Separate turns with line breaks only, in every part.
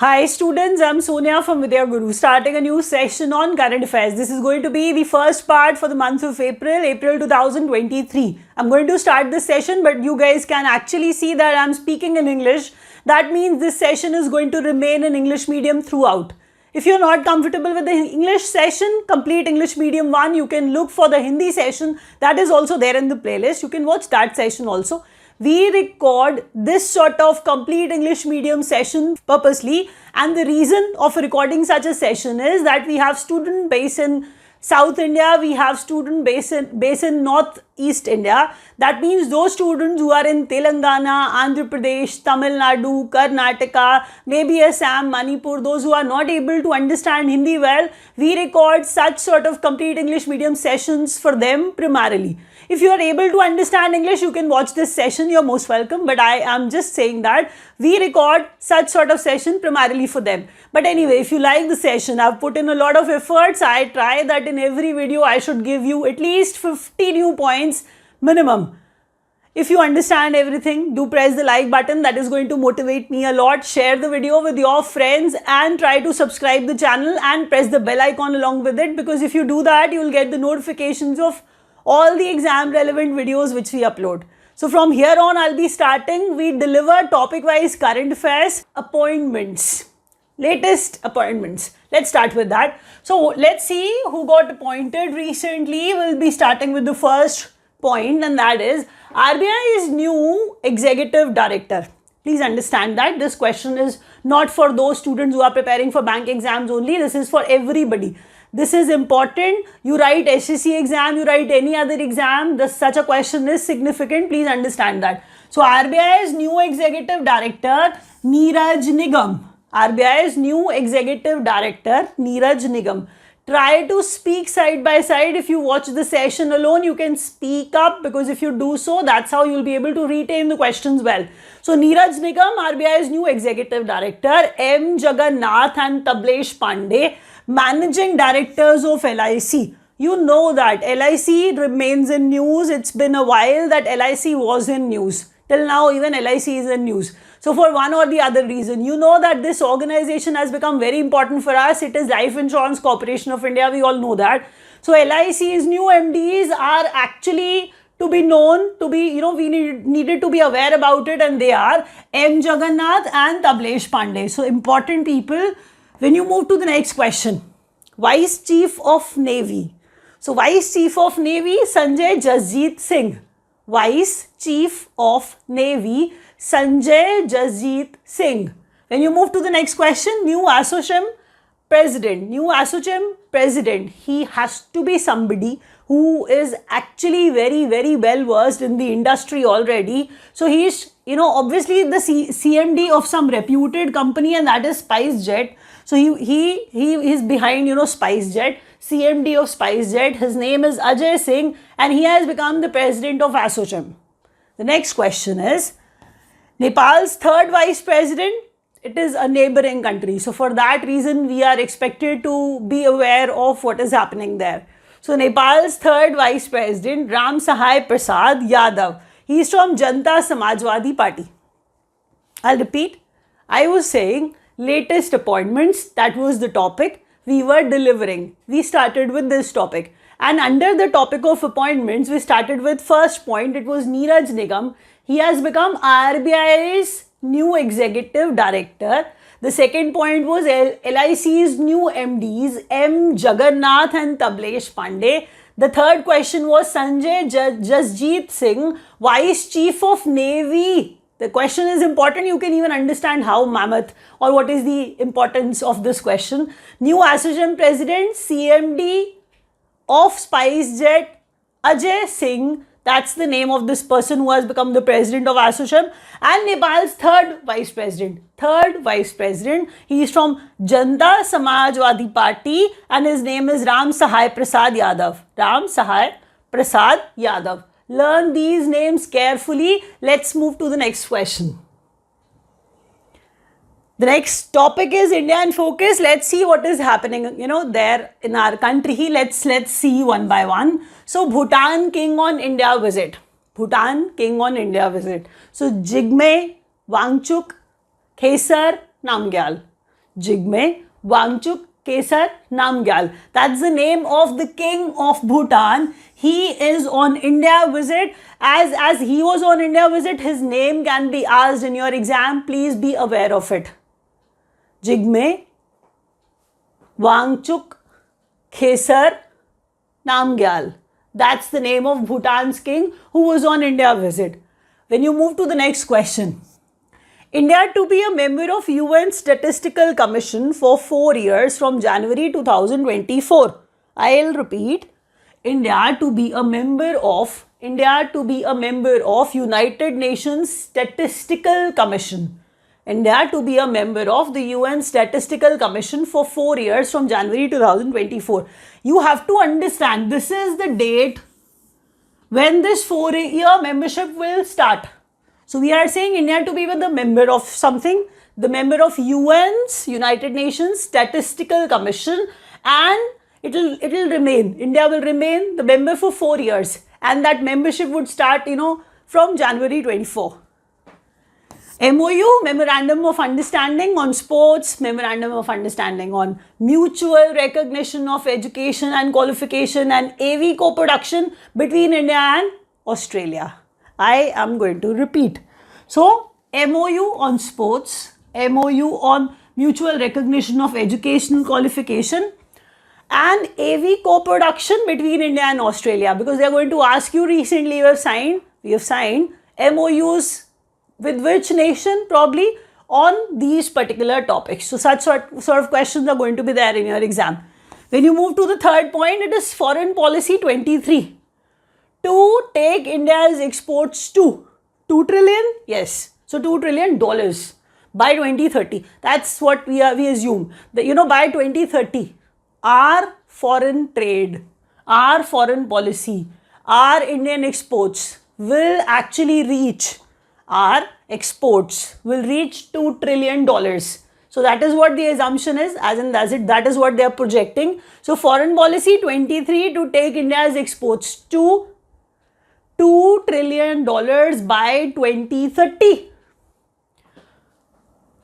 Hi students, I'm Sonia from Vidya Guru, starting a new session on current affairs. This is going to be the first part for the month of April 2023. I'm going to start this session, but you guys can actually see that I'm speaking in English. That means this session is going to remain in English medium throughout. If you're not comfortable with the English session, complete English medium 1, you can look for the Hindi session. That is also there in the playlist. You can watch that session also. We record this sort of complete English medium session purposely, and the reason of recording such a session is that we have student base in South India, we have student base in North East India. That means those students who are in Telangana, Andhra Pradesh, Tamil Nadu, Karnataka, maybe Assam, Manipur, those who are not able to understand Hindi well, we record such sort of complete English medium sessions for them primarily. If you are able to understand English, you can watch this session, you're most welcome, but I am just saying that we record such sort of session primarily for them. But anyway, if you like the session, I've put in a lot of efforts. I try that in every video I should give you at least 50 new points minimum. If you understand everything, do press the like button. That is going to motivate me a lot. Share the video with your friends and try to subscribe the channel and press the bell icon along with it, because if you do that, you will get the notifications of all the exam relevant videos which we upload. So from here on, I'll be starting. We deliver topic wise current affairs, appointments, latest appointments. Let's start with that. So let's see who got appointed recently. We'll be starting with the first point, and that is RBI's new executive director. Please understand that this question is not for those students who are preparing for bank exams only. This is for everybody. This is important. You write SSC exam, you write any other exam, such a question is significant. Please understand that. So RBI's new executive director, Neeraj Nigam. RBI's new executive director, Neeraj Nigam. Try to speak side by side. If you watch the session alone, you can speak up, because if you do so, that's how you'll be able to retain the questions well. So Neeraj Nigam, RBI's new executive director, M. Jagannath and Tablesh Pandey, managing directors of LIC. You know that LIC remains in news. It's been a while that LIC was in news. Till now, even LIC is in news. So for one or the other reason, you know that this organization has become very important for us. It is Life Insurance Corporation of India. We all know that. So LIC's new MDs are actually to be known, to be, we needed to be aware about it, and they are M. Jagannath and Tablesh Pandey. So important people. When you move to the next question, Vice Chief of Navy. So Vice Chief of Navy, Sanjay Jasjeet Singh. Vice Chief of Navy, Sanjay Jasjeet Singh. When you move to the next question, new ASSOCHAM president. New ASSOCHAM president. He has to be somebody who is actually very, very well versed in the industry already. So he is, obviously the CMD of some reputed company, and that is SpiceJet. So he is behind, SpiceJet, CMD of SpiceJet. His name is Ajay Singh, and he has become the president of ASSOCHAM. The next question is Nepal's third vice president. It is a neighboring country. So for that reason, we are expected to be aware of what is happening there. So Nepal's third vice president, Ram Sahai Prasad Yadav. He is from Janata Samajwadi Party. I'll repeat. I was saying latest appointments, that was the topic we were delivering. We started with this topic. And under the topic of appointments, we started with first point. It was Neeraj Nigam. He has become RBI's new executive director. The second point was LIC's new MDs, M. Jagannath and Tablesh Pandey. The third question was Sanjay Jasjeet Singh, Vice Chief of Navy. The question is important. You can even understand how mammoth or what is the importance of this question. New ASSOCHAM president, CMD of SpiceJet, Ajay Singh. That's the name of this person who has become the president of ASSOCHAM, and Nepal's third vice president. Third vice president. He is from Janata Samajwadi Party, and his name is Ram Sahai Prasad Yadav. Ram Sahai Prasad Yadav. Learn these names carefully. Let's move to the next question. The next topic is India in focus. Let's see what is happening, there in our country. Let's see one by one. So Bhutan king on India visit. Bhutan king on India visit. So Jigme Wangchuk Khesar Namgyal. Jigme Wangchuk Khesar Namgyal. That's the name of the king of Bhutan. He is on India visit. As he was on India visit, his name can be asked in your exam. Please be aware of it. Jigme Wangchuk Khesar Namgyal. That's the name of Bhutan's king who was on India visit. When you move to the next question. India to be a member of UN Statistical Commission for 4 years from January 2024. I'll repeat. India to be a member of United Nations Statistical Commission. India to be a member of the UN Statistical Commission for 4 years from January 2024. You have to understand, this is the date when this 4-year membership will start. So we are saying India to be the member of something, the member of UN's, United Nations Statistical Commission, and it will remain, India will remain the member for 4 years, and that membership would start, from January 24. MOU, Memorandum of Understanding on Sports, Memorandum of Understanding on Mutual Recognition of Education and Qualification, and AV co-production between India and Australia. I am going to repeat. So, MOU on sports, MOU on mutual recognition of educational qualification, and AV co-production between India and Australia, because they are going to ask you recently we have signed MOUs with which nation, probably on these particular topics. So such sort of questions are going to be there in your exam. When you move to the third point, it is Foreign Policy 23. To take India's exports to 2 trillion, yes. So $2 trillion by 2030. That's what we assume. That, by 2030, our foreign trade, our foreign policy, our Indian exports will actually reach, our exports will reach $2 trillion. So that is what the assumption is, that is what they are projecting. So Foreign Policy 23 to take India's exports to $2 trillion by 2030.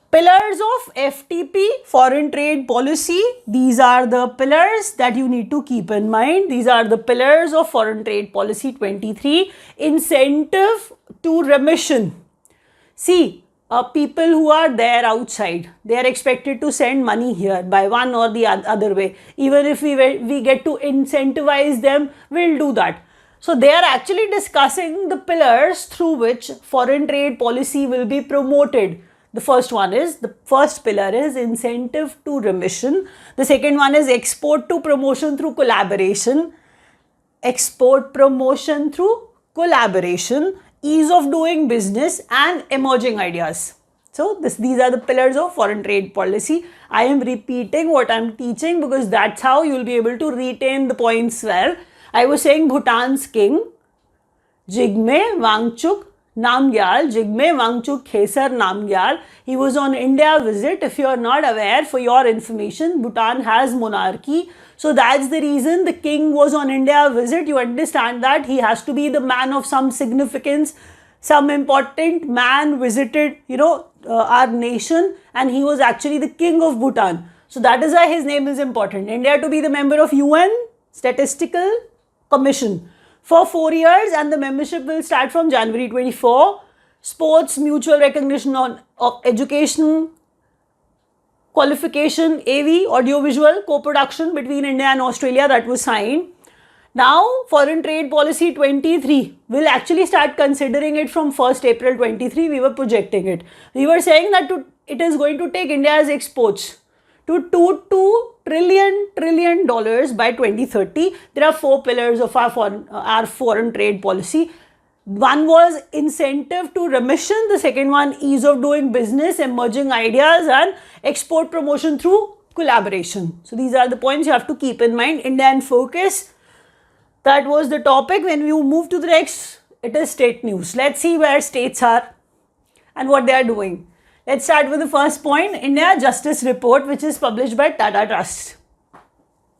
Pillars of FTP, Foreign Trade Policy. These are the pillars that you need to keep in mind. These are the pillars of Foreign Trade Policy 23. Incentive to remission. See, people who are there outside, they are expected to send money here by one or the other way. Even if we get to incentivize them, we'll do that. So they are actually discussing the pillars through which foreign trade policy will be promoted. The first pillar is incentive to remission. The second one is export to promotion through collaboration. Export promotion through collaboration, ease of doing business, and emerging ideas. So these are the pillars of foreign trade policy. I am repeating what I am teaching because that's how you will be able to retain the points well. I was saying Bhutan's king, Jigme Wangchuk Namgyal, Jigme Wangchuk Khesar Namgyal. He was on India visit. If you are not aware, for your information, Bhutan has monarchy. So that's the reason the king was on India visit. You understand that he has to be the man of some significance. Some important man visited, our nation, and he was actually the king of Bhutan. So that is why his name is important. India to be the member of UN Statistical Commission for 4 years, and the membership will start from January 24. Sports, mutual recognition of education, qualification, AV, audiovisual, co-production between India and Australia, that was signed. Now, Foreign Trade Policy 23, we'll actually start considering it from 1st April 23. We were projecting it. We were saying that it is going to take India's exports to $2 trillion by 2030. There are 4 pillars of our foreign trade policy. One was incentive to remission. The second one, ease of doing business, emerging ideas, and export promotion through collaboration. So these are the points you have to keep in mind. India in focus. That was the topic. When we move to the next, it is state news. Let's see where states are and what they are doing. Let's start with the first point, India Justice Report, which is published by Tata Trust.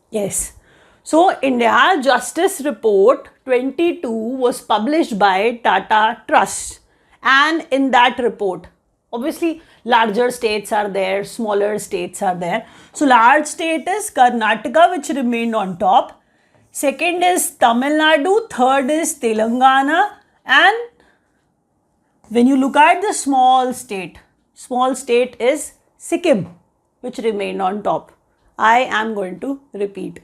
Yes. So, India Justice Report 22 was published by Tata Trust. And in that report, obviously, larger states are there, smaller states are there. So large state is Karnataka, which remained on top. Second is Tamil Nadu, third is Telangana, and when you look at the small state is Sikkim, which remained on top. I am going to repeat.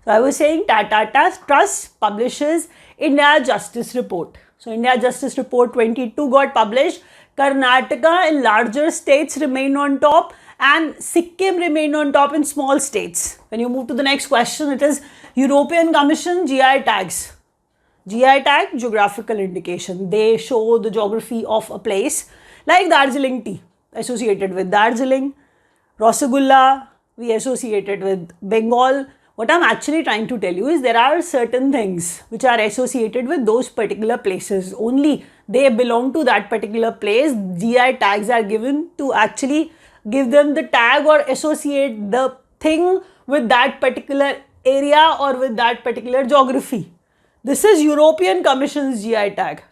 So I was saying Tata Trust publishes India Justice Report. So India Justice Report 22 got published. Karnataka in larger states remained on top and Sikkim remained on top in small states. When you move to the next question, it is European Commission GI tags. GI tag, geographical indication. They show the geography of a place, like Darjeeling tea, associated with Darjeeling. Rasagulla, we associated with Bengal. What I'm actually trying to tell you is there are certain things which are associated with those particular places. Only they belong to that particular place. GI tags are given to actually give them the tag or associate the thing with that particular area or with that particular geography. This is European Commission's GI tag.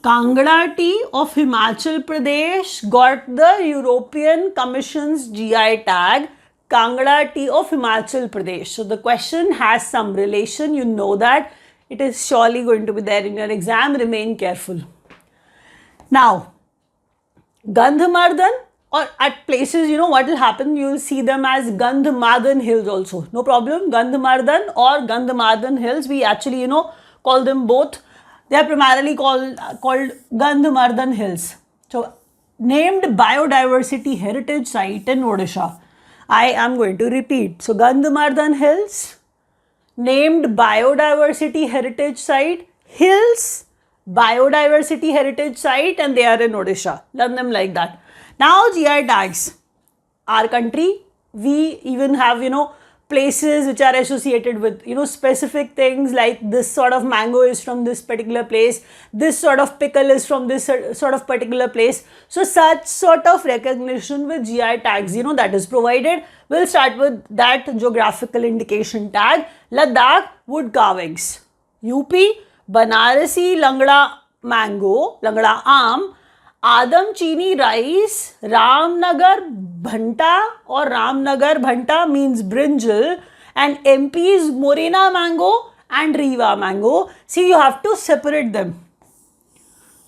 Kangra tea of Himachal Pradesh got the European Commission's GI tag. Kangra tea of Himachal Pradesh. So the question has some relation. You know that. It is surely going to be there in your exam. Remain careful. Now, Gandhamardan, or at places, you know what will happen, you will see them as Gandhamardan Hills also. No problem. Gandhamardan or Gandhamardan Hills, we actually, call them both. They are primarily called Gandhamardan Hills. So, named Biodiversity Heritage Site in Odisha. I am going to repeat. So, Gandhamardan Hills, named Biodiversity Heritage Site, Hills, Biodiversity Heritage Site, and they are in Odisha. Learn them like that. Now GI tags. Our country, we even have, places which are associated with, specific things like this sort of mango is from this particular place, this sort of pickle is from this sort of particular place. So such sort of recognition with GI tags, that is provided. We'll start with that geographical indication tag. Ladakh wood carvings. UP, Banarasi Langda mango, Langda aam, Adam Chini rice, Ramnagar Bhanta or Ramnagar Bhanta means brinjal, and MP's Morena mango and Rewa mango. See, you have to separate them.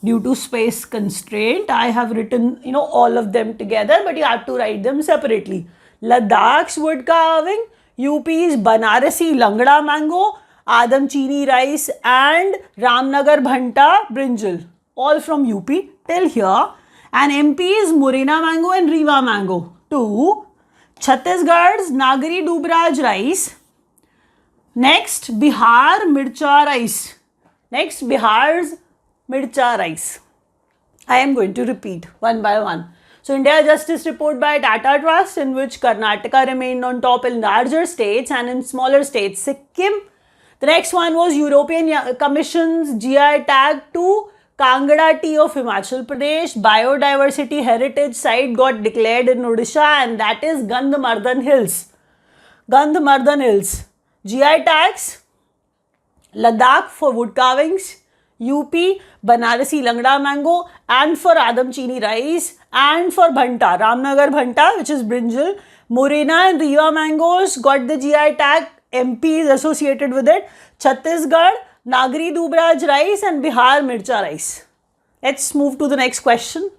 Due to space constraint, I have written, all of them together, but you have to write them separately. Ladakh's wood carving, UP's Banarasi Langda mango, Adam Chini rice and Ramnagar Bhanta brinjal. All from UP till here, and MP is Morena mango and Rewa mango. 2. Chhattisgarh's Nagari Dubraj rice. Next, Bihar Mircha rice. Next, Bihar's Mircha rice. I am going to repeat one by one. So, India Justice Report by Tata Trust, in which Karnataka remained on top in larger states and in smaller states, Sikkim. The next one was European Commission's GI tag to Kangra tea of Himachal Pradesh. Biodiversity Heritage Site got declared in Odisha, and that is Gandhamardan Hills. Gandhamardan Hills. GI tags, Ladakh for wood carvings, UP, Banarasi Langda mango, and for Adam Chini rice, and for Bhanta, Ramnagar Bhanta, which is brinjal. Morena and Rewa mangoes got the GI tag. MP is associated with it. Chhattisgarh, Nagari Dubraj rice and Bihar Mircha rice. Let's move to the next question.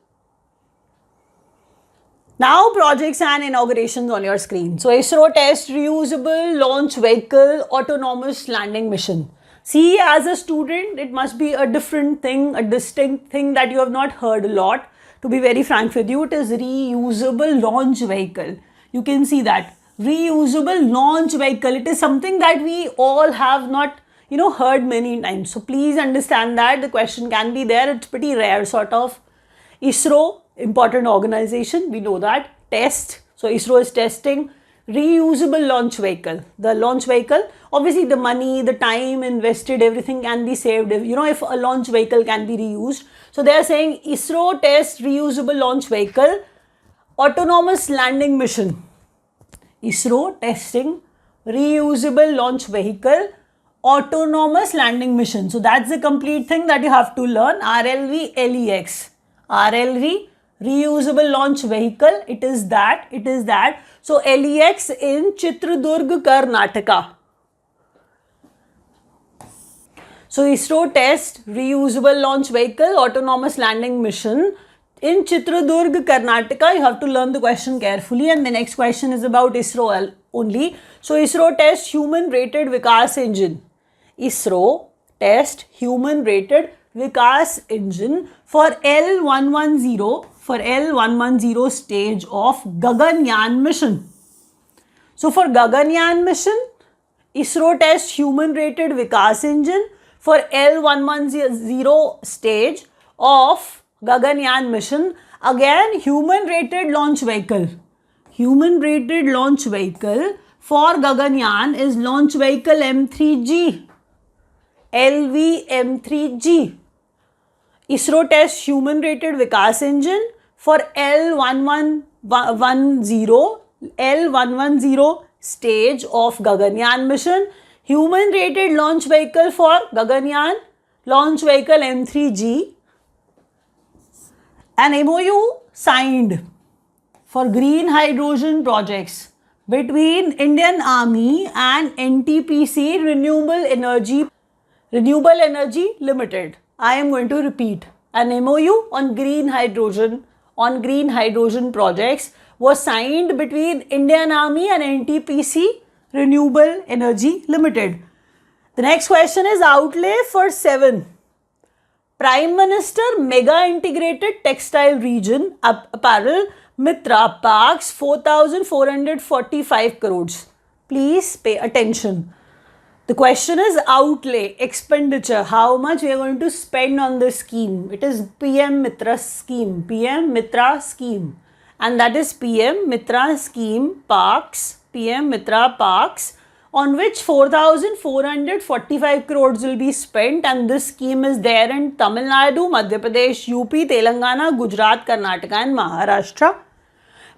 Now projects and inaugurations on your screen. So ISRO test reusable launch vehicle autonomous landing mission. See, as a student, it must be a different thing, a distinct thing that you have not heard a lot. To be very frank with you, it is reusable launch vehicle. You can see that. Reusable launch vehicle. It is something that we all have not, heard many times. So please understand that the question can be there. It's pretty rare sort of. ISRO, important organization. We know that. Test. So ISRO is testing reusable launch vehicle. The launch vehicle, obviously the money, the time invested, everything can be saved. If a launch vehicle can be reused. So they are saying ISRO test reusable launch vehicle autonomous landing mission. ISRO testing reusable launch vehicle autonomous landing mission. So that's the complete thing that you have to learn. RLV LEX. RLV, reusable launch vehicle. It is that. So LEX in Chitradurg, Karnataka. So ISRO test reusable launch vehicle autonomous landing mission in Chitradurg, Karnataka. You have to learn the question carefully, and the next question is about ISRO only. So ISRO test human rated Vikas engine. ISRO test human rated Vikas engine for L110 stage of Gaganyaan mission. So for Gaganyaan mission, ISRO test human rated Vikas engine for L110 stage of Gaganyaan mission. Again, human rated launch vehicle. Human rated launch vehicle for Gaganyaan is launch vehicle M3G. LV-M3G. ISRO test human rated Vikas engine for L110 stage of Gaganyaan mission. Human rated launch vehicle for Gaganyaan, launch vehicle M3G. An MOU signed for green hydrogen projects between Indian Army and NTPC Renewable Energy Limited. I am going to repeat. An MOU on green hydrogen projects was signed between Indian Army and NTPC Renewable Energy Limited. The next question is outlay for 7. Prime Minister Mega Integrated Textile Region Apparel Mitra Parks 4,445 crores. Please pay attention. The question is outlay, expenditure, how much we are going to spend on this scheme. It is PM Mitra scheme, and that is PM Mitra scheme Parks, on which 4,445 crores will be spent, and this scheme is there in Tamil Nadu, Madhya Pradesh, UP, Telangana, Gujarat, Karnataka and Maharashtra.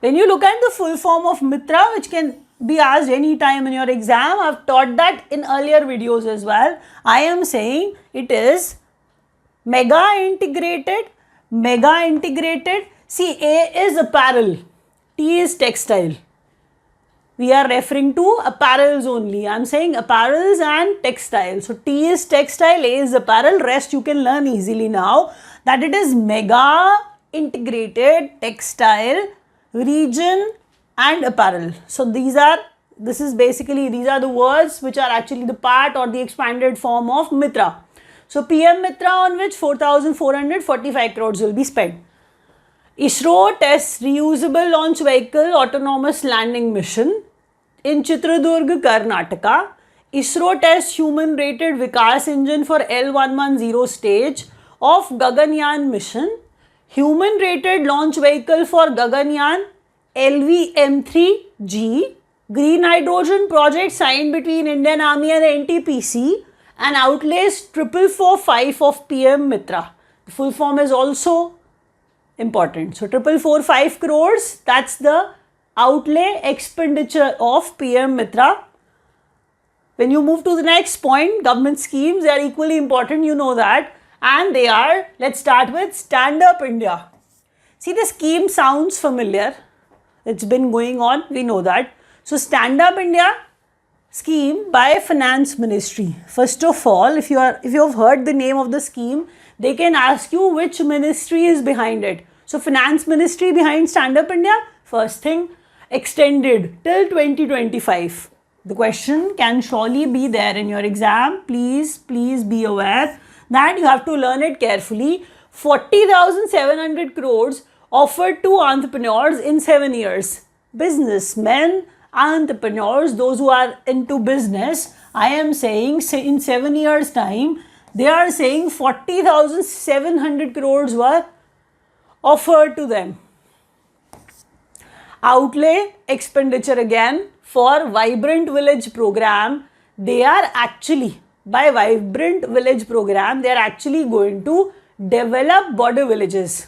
When you look at the full form of Mitra, which can be asked any time in your exam, I have taught that in earlier videos as well. I am saying it is mega integrated. See, A is apparel, T is textile. We are referring to apparels only. I am saying apparels and textiles. So T is textile, A is apparel. Rest you can learn easily now that it is mega integrated textile region and apparel. So these are the words which are actually the part or the expanded form of Mitra. So PM Mitra, on which 4,445 crores will be spent. ISRO tests reusable launch vehicle autonomous landing mission in Chitradurg, Karnataka. ISRO tests human rated Vikas engine for L110 stage of Gaganyaan mission. Human rated launch vehicle for Gaganyaan LV-M3G. Green hydrogen project signed between Indian Army and NTPC, and outlays 445 of PM Mitra. The full form is also important. So 445 crores, that's the outlay expenditure of PM Mitra. When you move to the next point, government schemes, they are equally important, you know that, and they are, let's start with Stand Up India. See, the scheme sounds familiar. It's been going on, we know that. So Stand Up India scheme by Finance Ministry. First of all, if you have heard the name of the scheme, they can ask you which ministry is behind it. So Finance Ministry behind Stand Up India. First thing, extended till 2025. The question can surely be there in your exam. Please be aware that you have to learn it carefully. 40,700 crores offered to entrepreneurs in 7 years. Businessmen, entrepreneurs, those who are into business, I am saying in 7 years time, they are saying 40,700 crores were offered to them. Outlay expenditure again for Vibrant Village program. They are actually, by Vibrant Village program, they are actually going to develop border villages.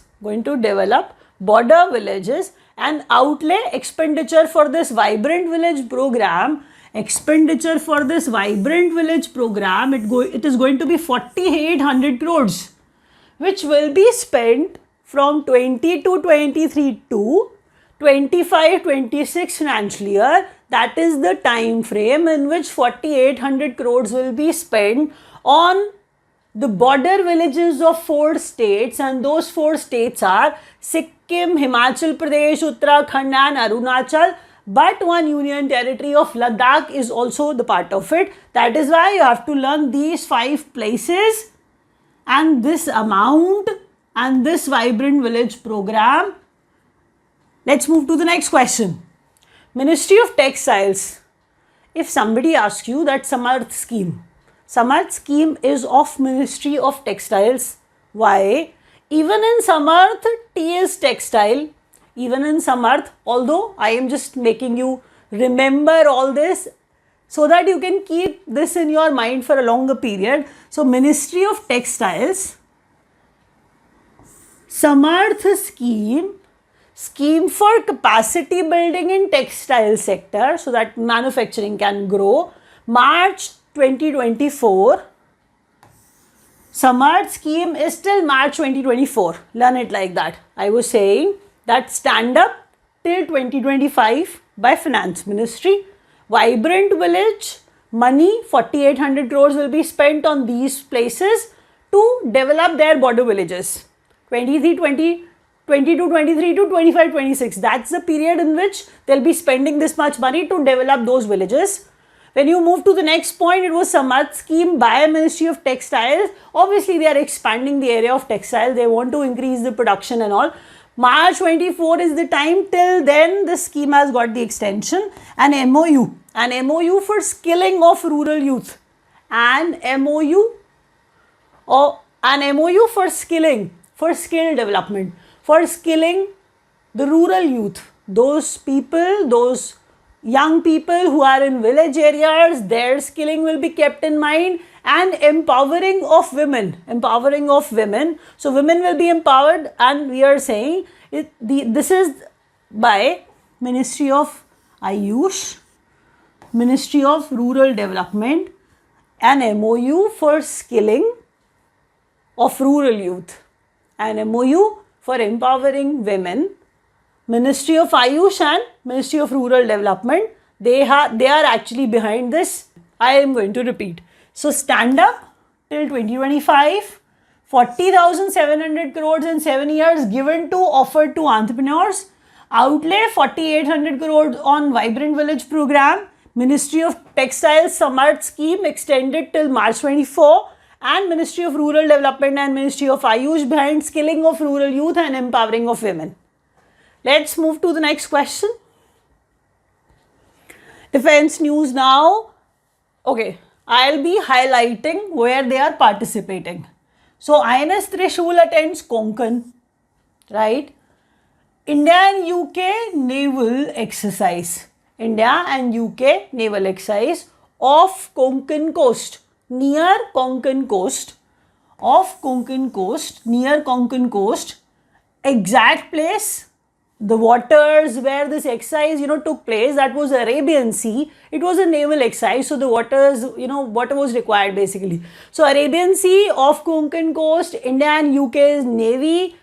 And outlay expenditure for this Vibrant Village program expenditure for this Vibrant Village program, it is going to be 4,800 crores, which will be spent from 22-23 to 25-26 financial year. That is the time frame in which 4,800 crores will be spent on the border villages of 4 states, and those 4 states are Sikkim, Himachal Pradesh, Uttarakhand and Arunachal. But one union territory of Ladakh is also the part of it. That is why you have to learn these 5 places and this amount and this Vibrant Village program. Let's move to the next question. Ministry of Textiles. If somebody asks you that Samarth scheme is of Ministry of Textiles. Why? Even in Samarth, tea is textile. Even in Samarth, although I am just making you remember all this so that you can keep this in your mind for a longer period. So, Ministry of Textiles, Samarth scheme for capacity building in textile sector so that manufacturing can grow, March 2024. Samarth scheme is till March 2024. Learn it like that. I was saying that stand up till 2025 by Finance Ministry. Vibrant Village, money 4,800 crores will be spent on these places to develop their border villages. 22, 23 to 25, 26. That's the period in which they'll be spending this much money to develop those villages. When you move to the next point, it was Samarth scheme by Ministry of Textiles. Obviously, they are expanding the area of textile. They want to increase the production and all. March 24 is the time. Till then, the scheme has got the extension. An MOU for skilling of rural youth. An MOU for skilling, for skill development, for skilling the rural youth. Those people, those young people who are in village areas, their skilling will be kept in mind, and empowering of women. So women will be empowered, and we are saying this is by Ministry of Ayush, Ministry of Rural Development, an MOU for skilling of rural youth, an MOU for empowering women. Ministry of Ayush and Ministry of Rural Development, they are actually behind this. I am going to repeat. So, stand up till 2025, 40,700 crores in 7 years given to, offered to entrepreneurs. Outlay 4,800 crores on Vibrant Village program. Ministry of Textiles Samarth scheme extended till March 24. And Ministry of Rural Development and Ministry of Ayush behind skilling of rural youth and empowering of women. Let's move to the next question. Defense news now. Okay, I'll be highlighting where they are participating. So, INS Trishul attends Konkan, right? India and UK naval exercise. India and UK naval exercise off Konkan coast, near Konkan coast, off Konkan coast, near Konkan coast. Exact place, the waters where this exercise, took place, that was Arabian Sea. It was a naval exercise, so the waters, water was required basically. So Arabian Sea, off Konkan coast, India and UK's Navy,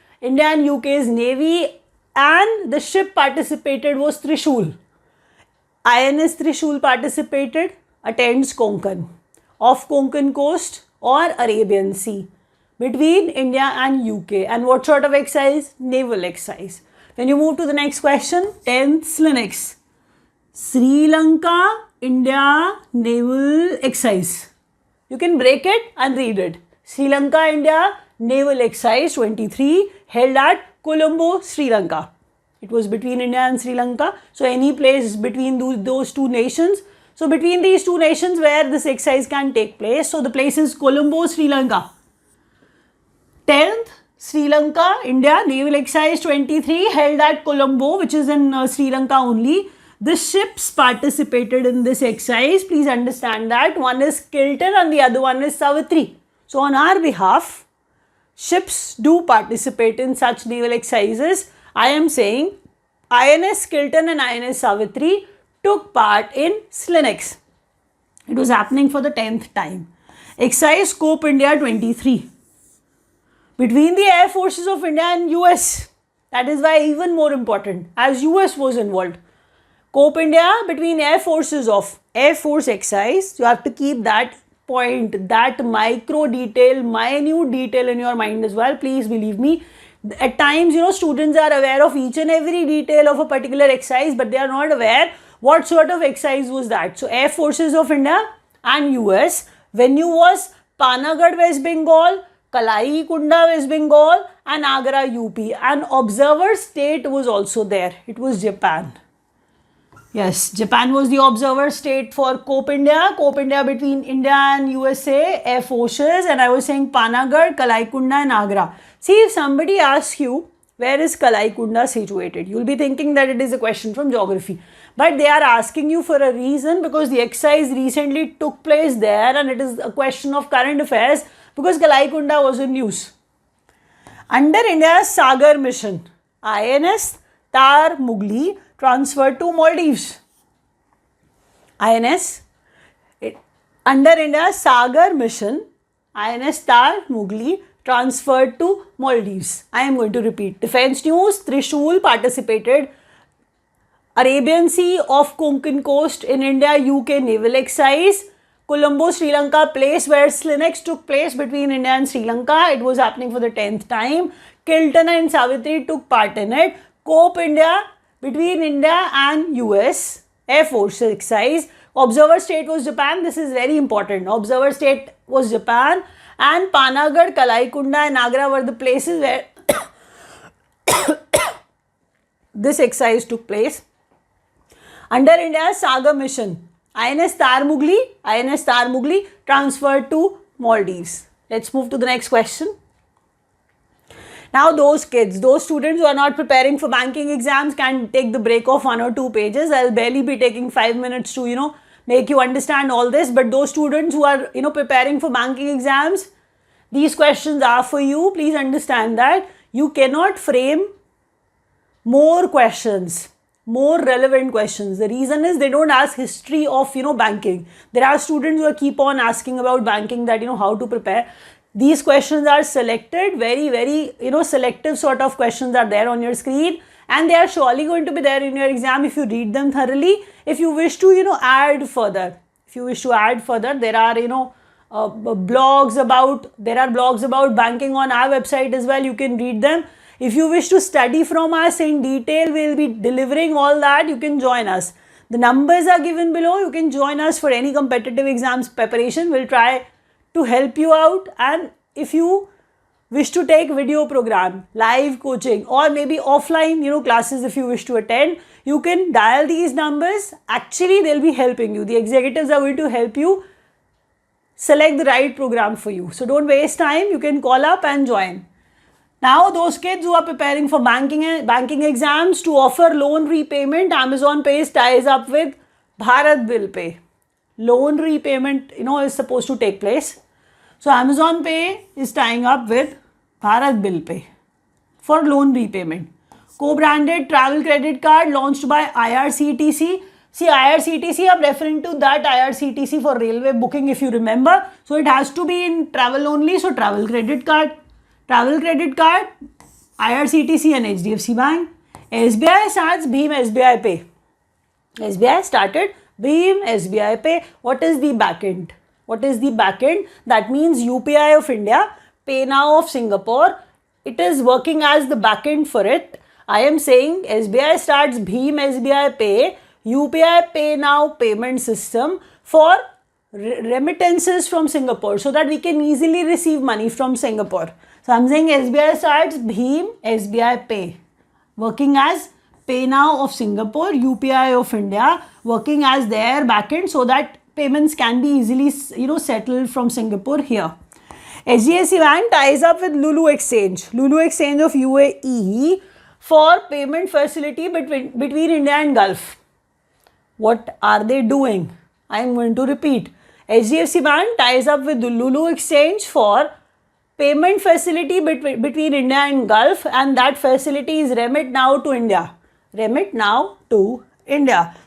and the ship participated was Trishul. INS Trishul participated, attends Konkan, off Konkan coast or Arabian Sea, between India and UK. And what sort of exercise? Naval exercise. When you move to the next question, 10th SLINEX, Sri Lanka, India naval exercise. You can break it and read it. Sri Lanka, India naval exercise 23 held at Colombo, Sri Lanka. It was between India and Sri Lanka. So any place between those two nations. So between these two nations where this exercise can take place. So the place is Colombo, Sri Lanka. 10th, Sri Lanka, India naval exercise 23 held at Colombo, which is in Sri Lanka only. The ships participated in this exercise. Please understand that one is Kilton and the other one is Savitri. So on our behalf, ships do participate in such naval exercises. I am saying INS Kilton and INS Savitri took part in SLINEX. It was happening for the 10th time. Exercise Scope India 23. Between the Air Forces of India and US. That is why even more important, as US was involved. Scope India between Air Forces of Air Force exercise. You have to keep that point, that micro detail, minute detail in your mind as well. Please believe me. At times, students are aware of each and every detail of a particular exercise, but they are not aware what sort of exercise was that. So, Air Forces of India and US. Venue was Panagarh, West Bengal, Kalai Kunda, West Bengal, and Agra, UP. An observer state was also there. It was Japan. Yes, Japan was the observer state for COP India between India and USA, Air Forces, and I was saying Panagarh, Kalai Kunda, and Agra. See, if somebody asks you, where is Kalai Kunda situated? You'll be thinking that it is a question from geography. But they are asking you for a reason, because the exercise recently took place there and it is a question of current affairs because Kalai Kunda was in news. Under India's Sagar mission, INS Tar Mugli transferred to Maldives. Under India's Sagar mission, INS Tar Mugli transferred to Maldives. I am going to repeat. Defense News, Trishul participated. Arabian Sea off Konkan coast in India, UK naval exercise. Colombo, Sri Lanka, place where Slinex took place between India and Sri Lanka. It was happening for the 10th time. Kiltan and Savitri took part in it. COP India between India and US Air Force exercise. Observer state was Japan. This is very important. Observer state was Japan, and Panagarh, Kalai Kunda, and Agra were the places where this exercise took place. Under India's Saga mission, INS Tar Mugli transferred to Maldives. Let's move to the next question. Now those kids, those students who are not preparing for banking exams can take the break of 1 or 2 pages. I'll barely be taking 5 minutes to, make you understand all this. But those students who are, preparing for banking exams, these questions are for you. Please understand that you cannot frame more questions, more relevant questions. The reason is they don't ask history of, banking. There are students who keep on asking about banking, that, how to prepare. These questions are selected, very, very, selective sort of questions are there on your screen, and they are surely going to be there in your exam if you read them thoroughly. If you wish to, add further, there are, blogs about banking on our website as well. You can read them. If you wish to study from us in detail, we'll be delivering all that. You can join us. The numbers are given below. You can join us for any competitive exams preparation. We'll try to help you out. And if you wish to take video program, live coaching, or maybe offline, classes if you wish to attend, you can dial these numbers. Actually, they'll be helping you. The executives are going to help you select the right program for you. So don't waste time. You can call up and join. Now, those kids who are preparing for banking exams, to offer loan repayment, Amazon Pay ties up with Bharat Bill Pay. Loan repayment, is supposed to take place. So, Amazon Pay is tying up with Bharat Bill Pay for loan repayment. Co-branded travel credit card launched by IRCTC. See, IRCTC, I'm referring to that IRCTC for railway booking, if you remember. So, it has to be in travel only. So, travel credit card, IRCTC and HDFC Bank. SBI starts Bheem SBI Pay. SBI started Bheem SBI Pay. What is the backend? That means UPI of India, PayNow of Singapore. It is working as the backend for it. I am saying SBI starts Bheem SBI Pay, UPI PayNow payment system for remittances from Singapore, so that we can easily receive money from Singapore. So, I am saying SBI starts Bheem SBI Pay, working as PayNow of Singapore, UPI of India, working as their backend, so that payments can be easily, settled from Singapore here. HDFC Bank ties up with Lulu Exchange of UAE for payment facility between India and Gulf. What are they doing? I am going to repeat. HDFC Bank ties up with the Lulu Exchange for payment facility between India and Gulf, and that facility is Remit Now to India.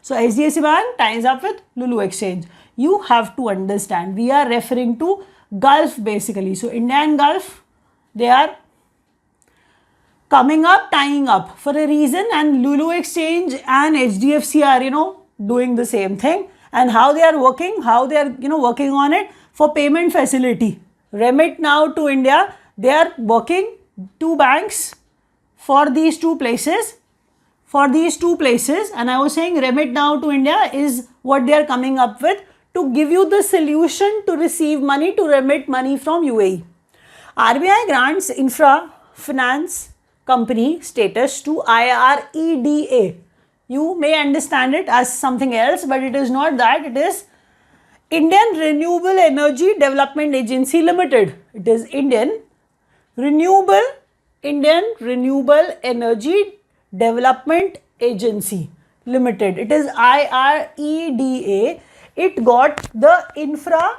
So, HDFC Bank ties up with Lulu Exchange. you have to understand. We are referring to Gulf basically. So India and Gulf, they are coming up, tying up for a reason, and Lulu Exchange and HDFC are, doing the same thing. And how they are working, working on it for payment facility. Remit Now to India, they are working, two banks for these two places. And I was saying Remit Now to India is what they are coming up with to give you the solution to receive money, to remit money from UAE. RBI grants infra finance company status to IREDA. You may understand it as something else, but it is not that. It is Indian Renewable Energy Development Agency Limited. It is Indian Renewable Energy Development Agency Limited. It is IREDA. It got the infra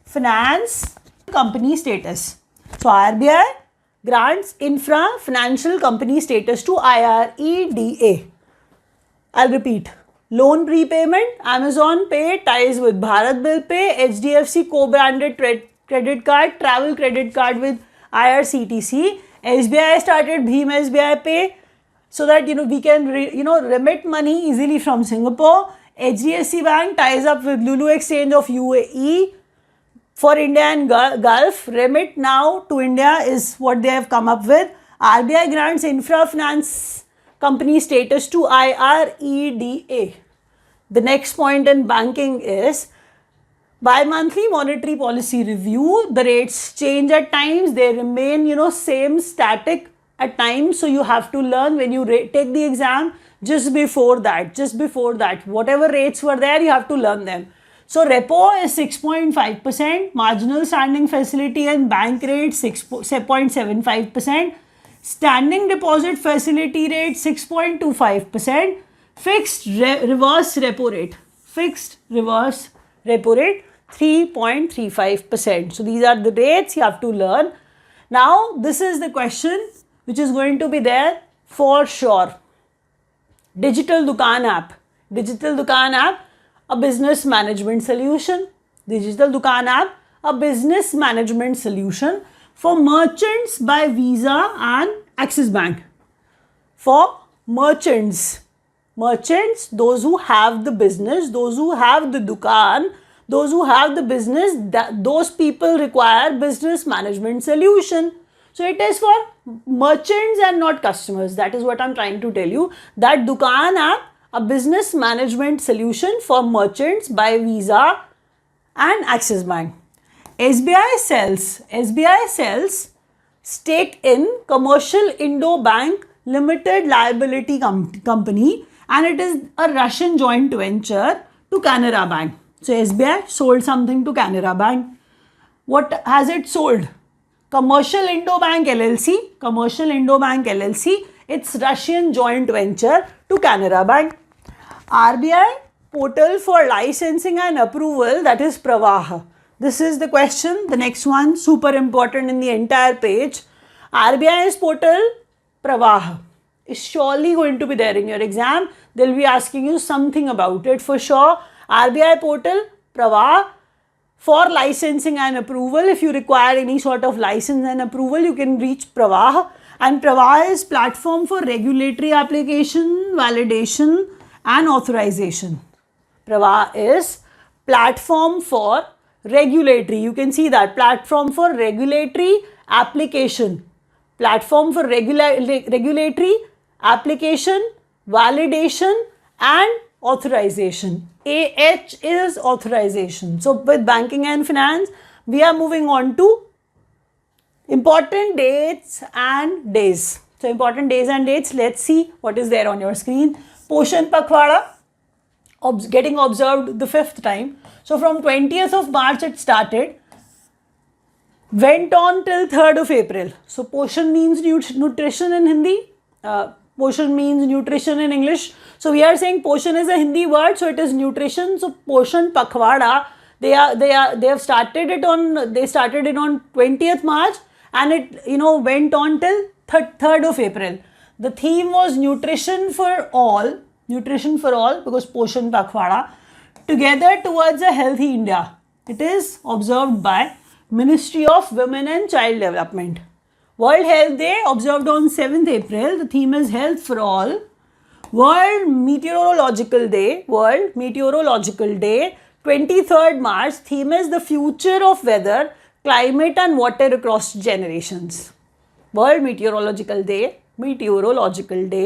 finance company status. So RBI grants infra financial company status to IREDA. I'll repeat. Loan prepayment, Amazon Pay ties with Bharat Bill Pay, HDFC co-branded credit card, travel credit card with IRCTC. SBI started Bheem SBI Pay so that we can remit money easily from Singapore. HDFC Bank ties up with Lulu Exchange of UAE for India and Gulf. Remit Now to India is what they have come up with. RBI grants infra finance company status to IREDA. The next point in banking is bi-monthly monetary policy review. The rates change at times. They remain, same static at times. So you have to learn when you take the exam just before that. Whatever rates were there, you have to learn them. So repo is 6.5%, marginal standing facility and bank rate 6.75%. Standing deposit facility rate 6.25%, fixed reverse repo rate 3.35%. So these are the rates you have to learn. Now this is the question which is going to be there for sure. Digital Dukaan app, a business management solution. Digital Dukaan app, a business management solution for merchants by Visa and Axis Bank. For merchants, those who have the business, those who have the dukaan, those who have the business, those people require business management solution. So it is for merchants and not customers. That is what I'm trying to tell you. That Dukaan app, a business management solution for merchants by Visa and Axis Bank. SBI sells stake in Commercial Indo Bank Limited Liability Company, and it is a Russian joint venture to Canara Bank. So SBI sold something to Canara Bank. What has it sold? Commercial Indo Bank LLC. It's Russian joint venture to Canara Bank. RBI portal for licensing and approval, that is Pravah. This is the question, the next one, super important in the entire page. RBI's portal, Pravah, is surely going to be there in your exam. They'll be asking you something about it for sure. RBI portal, Pravah, for licensing and approval. If you require any sort of license and approval, you can reach Pravah. And Pravah is platform for regulatory application, validation and authorization. Pravah is platform for regulatory, you can see that, platform for regulatory application, regulatory application, validation and authorization. AH is authorization. So with banking and finance, we are moving on to important dates and days. So important days and dates, let's see what is there on your screen. Poshan Pakhwada, getting observed the 5th time. So from 20th of March it started, went on till 3rd of April. So Poshan means nutrition in Hindi, Poshan means nutrition in English. So we are saying Poshan is a Hindi word, so it is nutrition. So Poshan Pakhwada, they started it on 20th March and it went on till 3rd of April. The theme was nutrition for all because Poshan Pakhwada. Together Towards a Healthy India. It is observed by Ministry of Women and Child Development. World Health Day observed on 7th April. The theme is Health for All. World Meteorological Day, 23rd March. Theme is the future of weather, climate and water across generations. World Meteorological Day,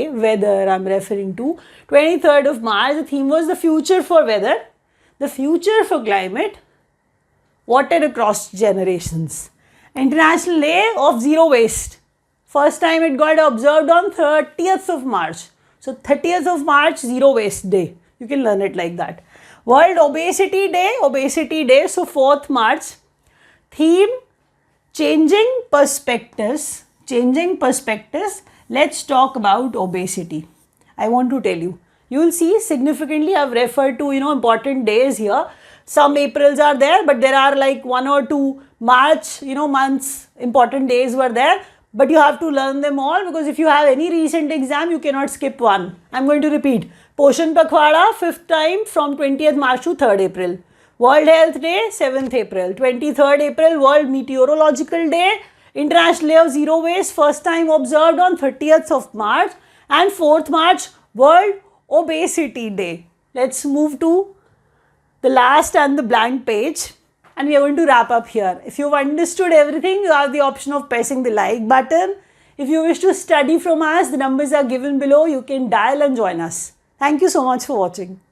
weather I'm referring to. 23rd of March, the theme was the future for weather, the future for climate, water across generations. International Day of Zero Waste. First time it got observed on 30th of March. So 30th of March, Zero Waste Day. You can learn it like that. World Obesity Day, so 4th March. Theme, Changing Perspectives. Let's talk about obesity. I want to tell you. You will see significantly I've referred to, important days here. Some Aprils are there, but there are like 1 or 2 March, months, important days were there. But you have to learn them all, because if you have any recent exam, you cannot skip one. I'm going to repeat. Poshan Pakhwada, 5th time from 20th March to 3rd April. World Health Day, 7th April. 23rd April, World Meteorological Day. International Day of Zero Waste, first time observed on 30th of March. And 4th March, World Obesity Day. Let's move to the last and the blank page. And we are going to wrap up here. If you've understood everything, you have the option of pressing the like button. If you wish to study from us, the numbers are given below. You can dial and join us. Thank you so much for watching.